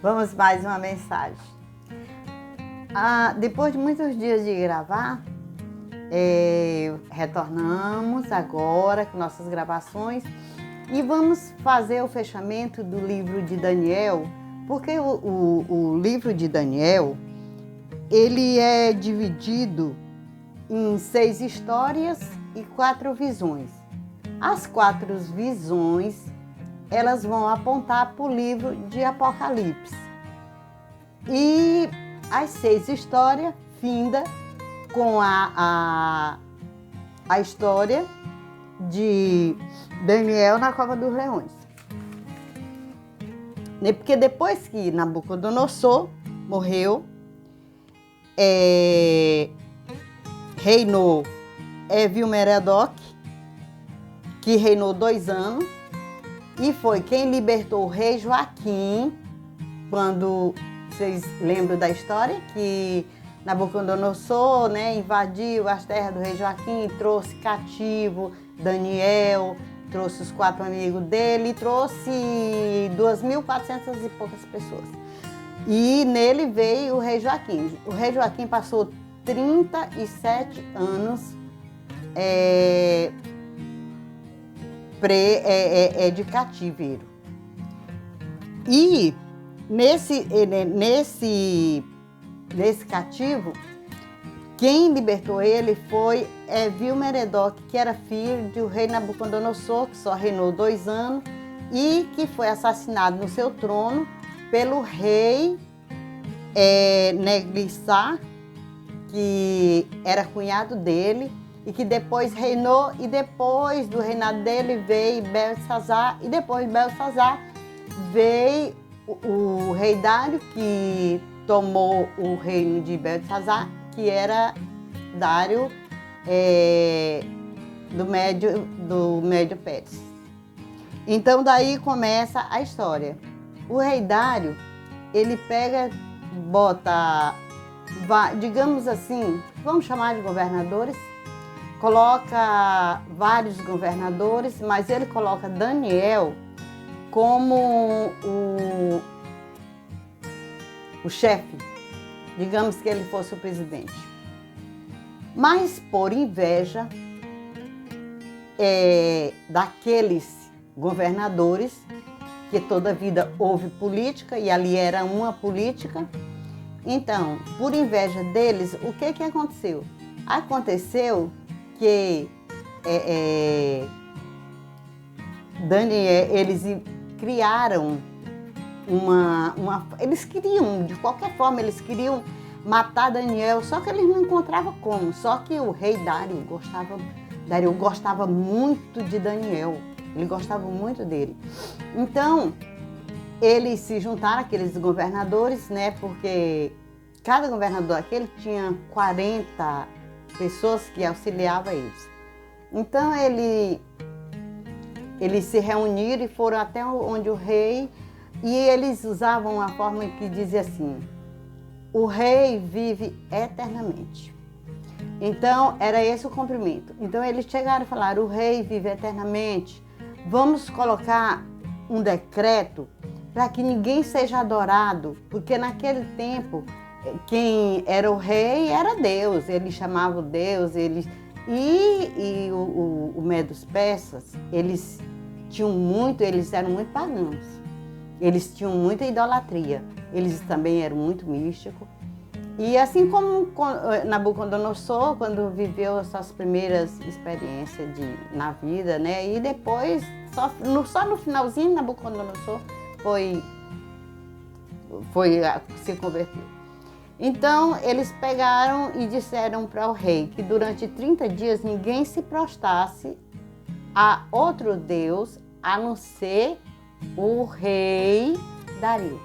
Vamos mais uma mensagem. Depois de muitos dias de gravar, retornamos agora com nossas gravações e vamos fazer o fechamento do livro de Daniel, porque o livro de Daniel, ele é dividido em 6 histórias e 4 visões. As 4 visões, elas vão apontar para o livro de Apocalipse. E as 6 histórias finda com a história de Daniel na Cova dos Leões. Porque depois que Nabucodonosor morreu, reinou Evil-Merodach, que reinou 2 anos, e foi quem libertou o rei Joaquim, quando vocês lembram da história, que Nabucodonosor, invadiu as terras do rei Joaquim, trouxe cativo Daniel, trouxe os 4 amigos dele, trouxe 2.400 e poucas pessoas. E nele veio o rei Joaquim. O rei Joaquim passou 37 anos de cativeiro. E nesse cativo, quem libertou ele foi Evil-Merodach, que era filho do rei Nabucodonosor, que só reinou 2 anos, e que foi assassinado no seu trono pelo rei Neglissar, que era cunhado dele, e que depois reinou, e depois do reinado dele veio Belsazar, e depois de Belsazar veio o rei Dário, que tomou o reino de Belsazar, que era Dário do Médio Pérez. Então daí começa a história. O rei Dário, ele bota, digamos assim, vamos chamar de governadores, coloca vários governadores, mas ele coloca Daniel como o chefe, digamos que ele fosse o presidente. Mas por inveja daqueles governadores, que toda a vida houve política e ali era uma política, então, por inveja deles, o que aconteceu? Aconteceu que Daniel, eles criaram eles queriam, de qualquer forma, eles queriam matar Daniel, só que eles não encontravam como. Só que o rei Dário gostava muito de Daniel, ele gostava muito dele. Então, eles se juntaram, aqueles governadores, porque cada governador aquele tinha 40 pessoas que auxiliavam eles. Então, eles se reuniram e foram até onde o rei, e eles usavam uma forma que dizia assim: o rei vive eternamente. Então, era esse o cumprimento. Então, eles chegaram e falaram: o rei vive eternamente, vamos colocar um decreto para que ninguém seja adorado, porque naquele tempo, quem era o rei era Deus, eles chamavam Deus, e o Medos Persas, eles eram muito pagãos, eles tinham muita idolatria, eles também eram muito místicos. E assim como Nabucodonosor, quando viveu as suas primeiras experiências na vida, e depois, só no finalzinho, Nabucodonosor se converteu. Então, eles pegaram e disseram para o rei que durante 30 dias ninguém se prostrasse a outro Deus, a não ser o rei Dário.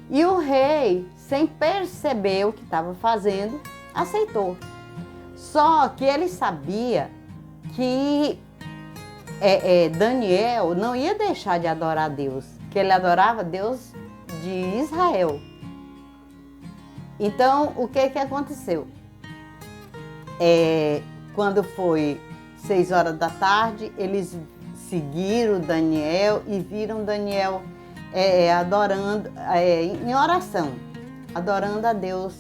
E o rei, sem perceber o que estava fazendo, aceitou. Só que ele sabia que Daniel não ia deixar de adorar Deus, que ele adorava Deus de Israel. Então, o que aconteceu? Quando foi 6 horas da tarde, eles seguiram Daniel e viram Daniel adorando, em oração, adorando a Deus.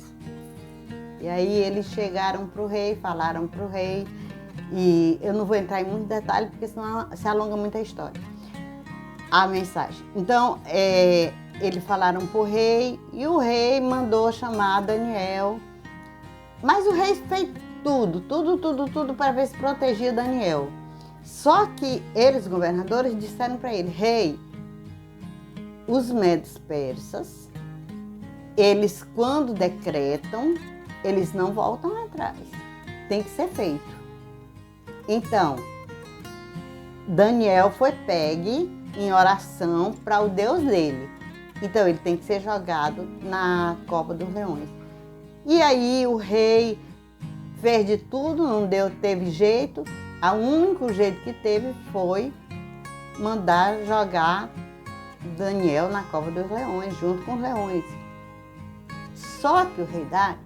E aí eles chegaram para o rei, falaram para o rei, e eu não vou entrar em muito detalhe, porque senão se alonga muito a história, a mensagem. Então, eles falaram para o rei, e o rei mandou chamar Daniel. Mas o rei fez tudo para ver se protegia Daniel. Só que eles, governadores, disseram para ele: rei, os medos persas, eles quando decretam, eles não voltam atrás. Tem que ser feito. Então, Daniel foi pegue em oração para o Deus dele. Então, ele tem que ser jogado na cova dos leões. E aí o rei fez de tudo, não teve jeito. O único jeito que teve foi mandar jogar Daniel na cova dos leões, junto com os leões. Só que o rei Dário,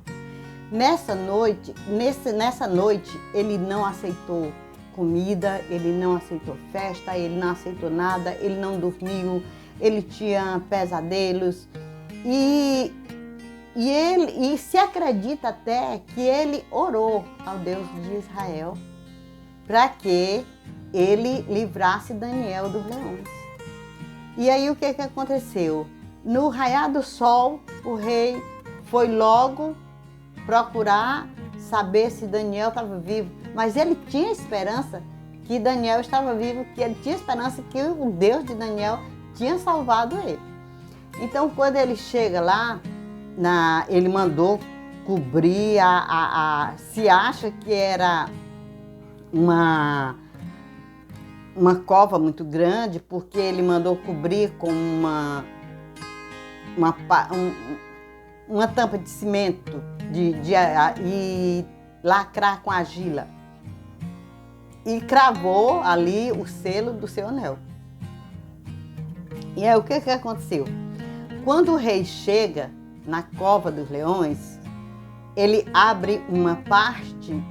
nessa noite, ele não aceitou comida, ele não aceitou festa, ele não aceitou nada, ele não dormiu, ele tinha pesadelos e se acredita até que ele orou ao Deus de Israel para que ele livrasse Daniel dos leões. E aí o que aconteceu? No raiar do sol, o rei foi logo procurar saber se Daniel estava vivo, mas ele tinha esperança que Daniel estava vivo, que ele tinha esperança que o Deus de Daniel tinha salvado ele. Então, quando ele chega lá, ele mandou cobrir se acha que era uma cova muito grande, porque ele mandou cobrir com uma tampa de cimento e lacrar com argila. E cravou ali o selo do seu anel. E aí o que aconteceu? Quando o rei chega na cova dos leões, ele abre uma parte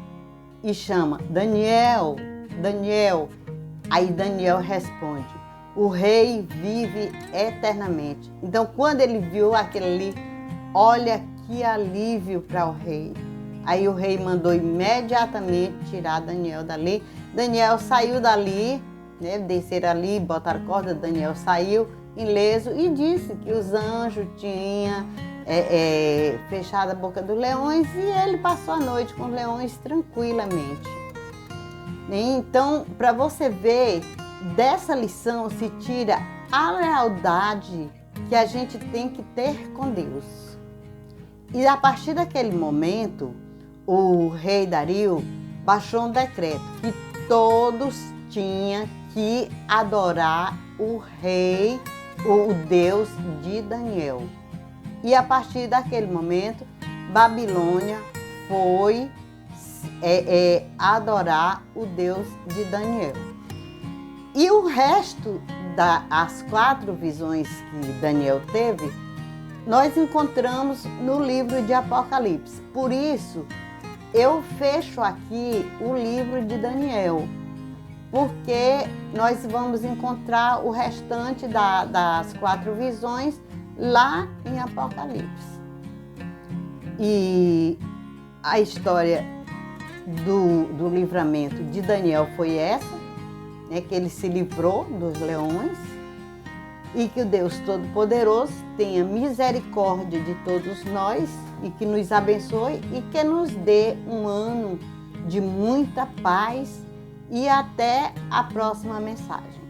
e chama: Daniel, Daniel. Aí Daniel responde: o rei vive eternamente. Então, quando ele viu aquilo ali, olha que alívio para o rei. Aí o rei mandou imediatamente tirar Daniel dali. Daniel saiu dali, né, desceram ali, botaram corda, Daniel saiu ileso e disse que os anjos tinham fechado a boca dos leões e ele passou a noite com os leões tranquilamente. Então, para você ver, dessa lição se tira a lealdade que a gente tem que ter com Deus. E a partir daquele momento, o rei Dario baixou um decreto que todos tinham que adorar o rei, o Deus de Daniel. E a partir daquele momento, Babilônia foi adorar o Deus de Daniel. E o resto das 4 visões que Daniel teve, nós encontramos no livro de Apocalipse. Por isso, eu fecho aqui o livro de Daniel, porque nós vamos encontrar o restante das 4 visões lá em Apocalipse. E a história do livramento de Daniel foi essa, né, que ele se livrou dos leões, e que o Deus Todo-Poderoso tenha misericórdia de todos nós e que nos abençoe e que nos dê um ano de muita paz e até a próxima mensagem.